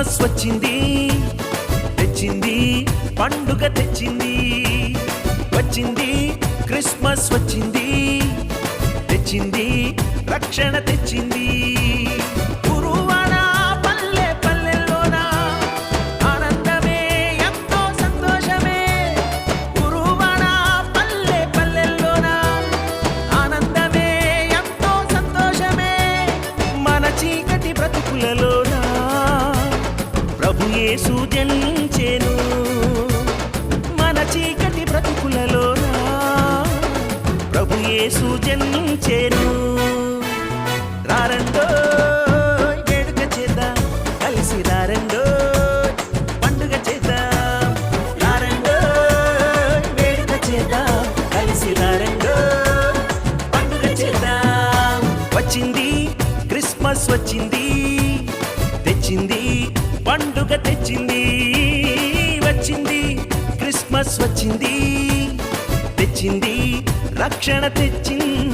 Christmas వచ్చింది తెచ్చింది పండుగ తెచ్చింది వచ్చింది క్రిస్మస్ వచ్చింది తెచ్చింది రక్షణ తెచ్చింది గురువాడ పల్లె పల్లెల్లోన ఆనందమే ఎంతో సంతోషమే గురువాడ పల్లె పల్లెల్లోన ఆనందమే ఎంతో సంతోషమే మన చీకటి బ్రతుకులలోన ప్రభు యేసు జనించెను మన చీకటి బ్రతుకులలోన ప్రభు యేసు జనించెను రారండో వేడుక చేద్దాం కలిసి రారండో పండుగ చేద్దాం రారండో వేడుక చేద్దాం కలిసి రారండో పండుగ చేద్దాం వచ్చింది క్రిస్మస్ వచ్చింది తెచ్చింది పండుగ తెచ్చింది వచ్చింది క్రిస్మస్ వచ్చింది తెచ్చింది రక్షణ తెచ్చింది